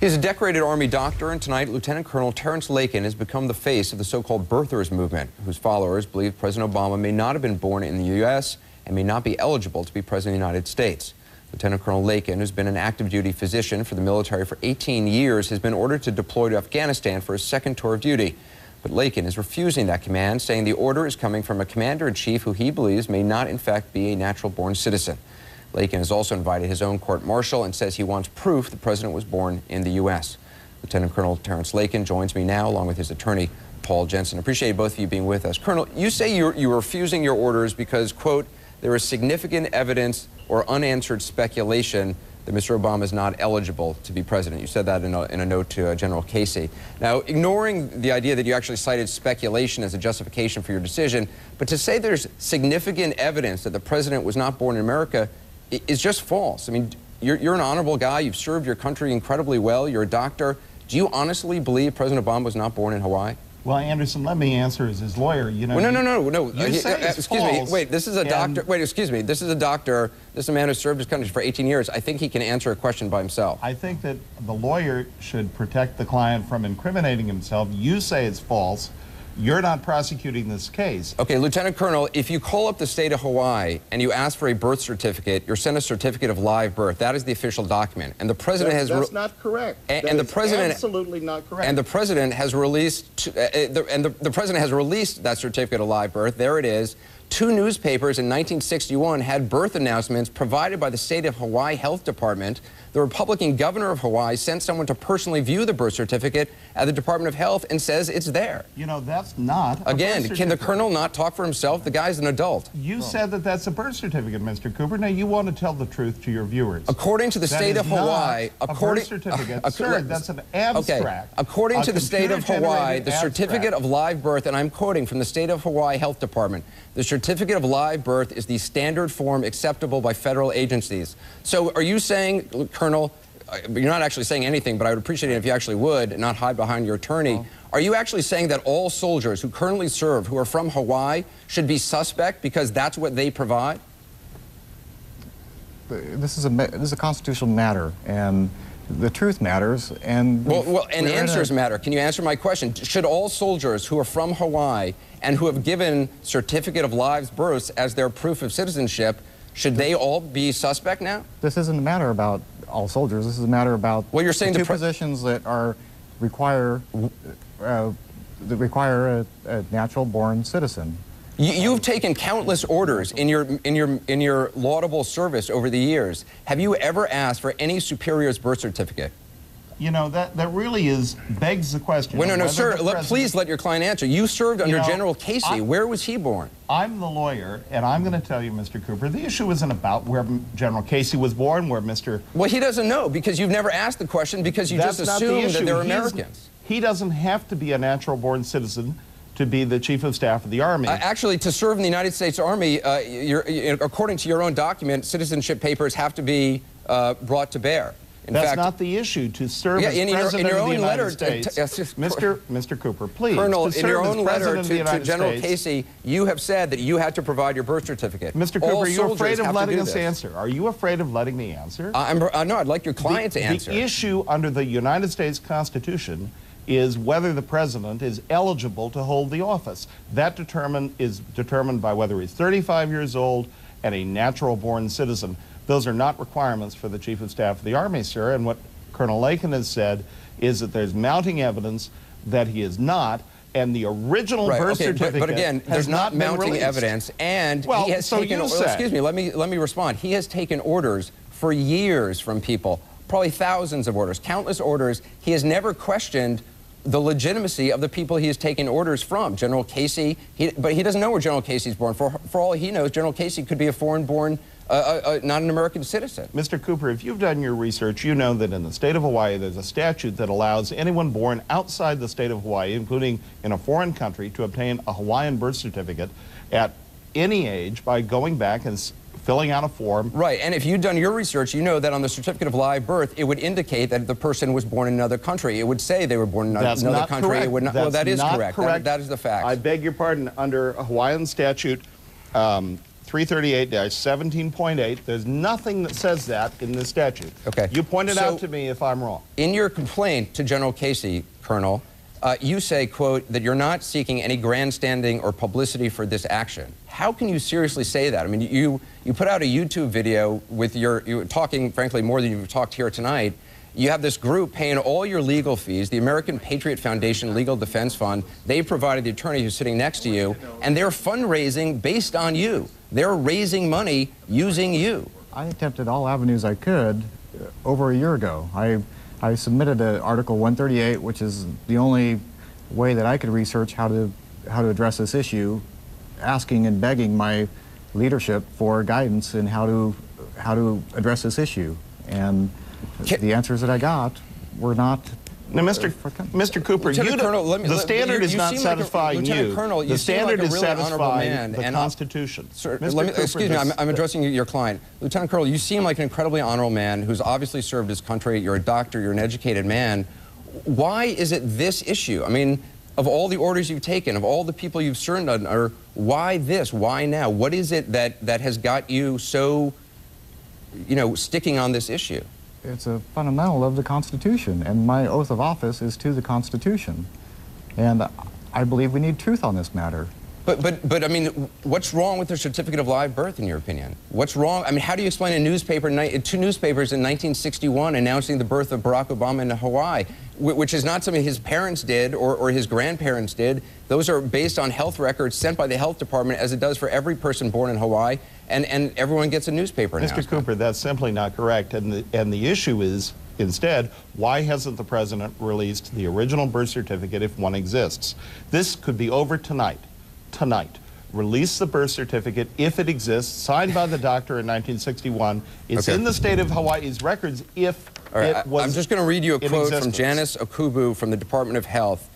He's a decorated Army doctor, and tonight, Lieutenant Colonel Terrence Lakin has become the face of the so-called birthers movement, whose followers believe President Obama may not have been born in the U.S. and may not be eligible to be President of the United States. Lieutenant Colonel Lakin, who's been an active-duty physician for the military for 18 years, has been ordered to deploy to Afghanistan for his second tour of duty. But Lakin is refusing that command, saying the order is coming from a commander-in-chief who he believes may not, in fact, be a natural-born citizen. Lakin has also invited his own court-martial and says he wants proof the president was born in the U.S. Lieutenant Colonel Terrence Lakin joins me now, along with his attorney, Paul Jensen. Appreciate both of you being with us. Colonel, you say you're refusing your orders because, quote, there is significant evidence or unanswered speculation that Mr. Obama is not eligible to be president. You said that in a note to General Casey. Now, ignoring the idea that you actually cited speculation as a justification for your decision, but to say there's significant evidence that the president was not born in America is just false. I mean, you're an honorable guy. You've served your country incredibly well. You're a doctor. Do you honestly believe President Obama was not born in Hawaii? Well, Anderson, let me answer as his lawyer. You know, well, no. You say it's excuse false, me. Wait, this is a doctor. Wait, excuse me. This is a doctor. This is a man who served his country for 18 years. I think he can answer a question by himself. I think that the lawyer should protect the client from incriminating himself. You say it's false. You're not prosecuting this case. Okay, Lieutenant Colonel, if you call up the state of Hawaii and you ask for a birth certificate, you're sent a certificate of live birth. That is the official document. And the president That's not correct. The president absolutely not correct. And the president has released the president has released that certificate of live birth. There it is. Two newspapers in 1961 had birth announcements provided by the state of Hawaii Health Department. The Republican governor of Hawaii sent someone to personally view the birth certificate at the Department of Health and says it's there. You know, that's not a Again, birth can the colonel not talk for himself? The guy's an adult. You said that that's a birth certificate, Mr. Cooper. Now, you want to tell the truth to your viewers. According to the state of Hawaii, birth certificate, sir, that's an abstract. Okay. According to the state of Hawaii, the certificate of live birth, and I'm quoting from the state of Hawaii Health Department, the certificate of live birth is the standard form acceptable by federal agencies. So are you saying, Colonel, you're not actually saying anything, but I would appreciate it if you actually would, and not hide behind your attorney. Oh. Are you actually saying that all soldiers who currently serve, who are from Hawaii, should be suspect because that's what they provide? This is a constitutional matter, and the truth matters, and and answers matter. Can you answer my question? Should all soldiers who are from Hawaii and who have given certificate of live births as their proof of citizenship, should they all be suspect now? This isn't a matter about all soldiers. This is a matter about you're saying the two positions that require a natural-born citizen. You've taken countless orders in your laudable service over the years. Have you ever asked for any superior's birth certificate? You know, that really begs the question. Well, no, sir, please let your client answer. You served under General Casey. Where was he born? I'm the lawyer, and I'm going to tell you, Mr. Cooper, the issue isn't about where General Casey was born, where Mr. Well, he doesn't know because you've never asked the question because you just assume that they're Americans. He doesn't have to be a natural-born citizen to be the Chief of Staff of the Army. Actually, to serve in the United States Army, according to your own document, citizenship papers have to be brought to bear. That's not the issue. To serve as President of the United States, Mr. Cooper, please. Colonel, in your own letter to General Casey, you have said that you had to provide your birth certificate. Mr. Cooper, are you afraid of letting us answer? Are you afraid of letting me answer? No, I'd like your client to answer. The issue under the United States Constitution is whether the president is eligible to hold the office. That is determined by whether he's 35 years old and a natural-born citizen. Those are not requirements for the Chief of Staff of the Army, sir. And what Colonel Lakin has said is that there's mounting evidence that he is not, and the original birth certificate but again, there's not mounting evidence, and he has taken. Excuse me, let me respond. He has taken orders for years from people, probably thousands of orders, countless orders. He has never questioned the legitimacy of the people he has taken orders from. General Casey, but he doesn't know where General Casey's born. For all he knows, General Casey could be a foreign-born, not an American citizen. Mr. Cooper, if you've done your research, you know that in the state of Hawaii, there's a statute that allows anyone born outside the state of Hawaii, including in a foreign country, to obtain a Hawaiian birth certificate at any age by going back and filling out a form. Right, and if you've done your research, you know that on the certificate of live birth, it would indicate that the person was born in another country. It would say they were born in another country. Correct. It would not, well, that is correct. That is the fact. I beg your pardon. Under Hawaiian statute 338-17.8. There's nothing that says that in this statute. Okay. You pointed So, out to me if I'm wrong. in your complaint to General Casey, Colonel, you say, quote, that you're not seeking any grandstanding or publicity for this action. How can you seriously say that? I mean, you put out a YouTube video with you're talking, frankly, more than you've talked here tonight. You have this group paying all your legal fees, the American Patriot Foundation Legal Defense Fund. They provided the attorney who's sitting next to you, and they're fundraising based on you. They're raising money using you. I attempted all avenues I could over a year ago. I submitted an Article 138, which is the only way that I could research how to address this issue, asking and begging my leadership for guidance in how to address this issue. And the answers that I got were not. Now, Mr. Cooper, the standard is not satisfying you. Colonel, the standard is satisfying the and Constitution. Sir, excuse me, I'm addressing your client. Lieutenant Colonel, you seem like an incredibly honorable man who's obviously served his country. You're a doctor, you're an educated man. Why is it this issue? I mean, of all the orders you've taken, of all the people you've served under, why this? Why now? What is it that has got you so, sticking on this issue? It's a fundamental of the Constitution, and my oath of office is to the Constitution. And I believe we need truth on this matter. But I mean, what's wrong with the certificate of live birth, in your opinion? What's wrong? I mean, how do you explain two newspapers in 1961 announcing the birth of Barack Obama in Hawaii, which is not something his parents did or his grandparents did? Those are based on health records sent by the health department, as it does for every person born in Hawaii, and everyone gets a newspaper now. Mr. Cooper, that's simply not correct. And the issue is, instead, why hasn't the president released the original birth certificate if one exists? This could be over tonight. Release the birth certificate if it exists, signed by the doctor in 1961. It's in the state of Hawaii's records if it was. I'm just going to read you a quote from Janice Okubu from the Department of Health.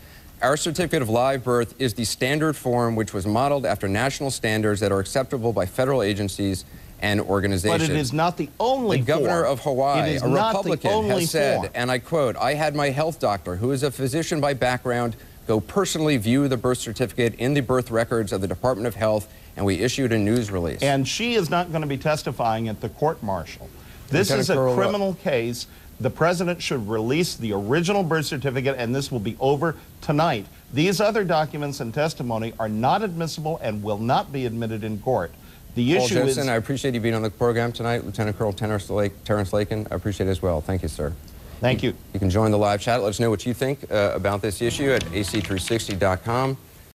Our certificate of live birth is the standard form which was modeled after national standards that are acceptable by federal agencies and organizations. But it is not the only form. The governor of Hawaii, a Republican, has said, and I quote, "I had my health doctor, who is a physician by background, go personally view the birth certificate in the birth records of the Department of Health, and we issued a news release." And she is not going to be testifying at the court-martial. This is a criminal case. The president should release the original birth certificate, and this will be over tonight. These other documents and testimony are not admissible and will not be admitted in court. The issue is... I appreciate you being on the program tonight. Lieutenant Colonel Terrence Lakin, I appreciate it as well. Thank you, sir. Thank you. You can join the live chat. Let us know what you think about this issue at ac360.com.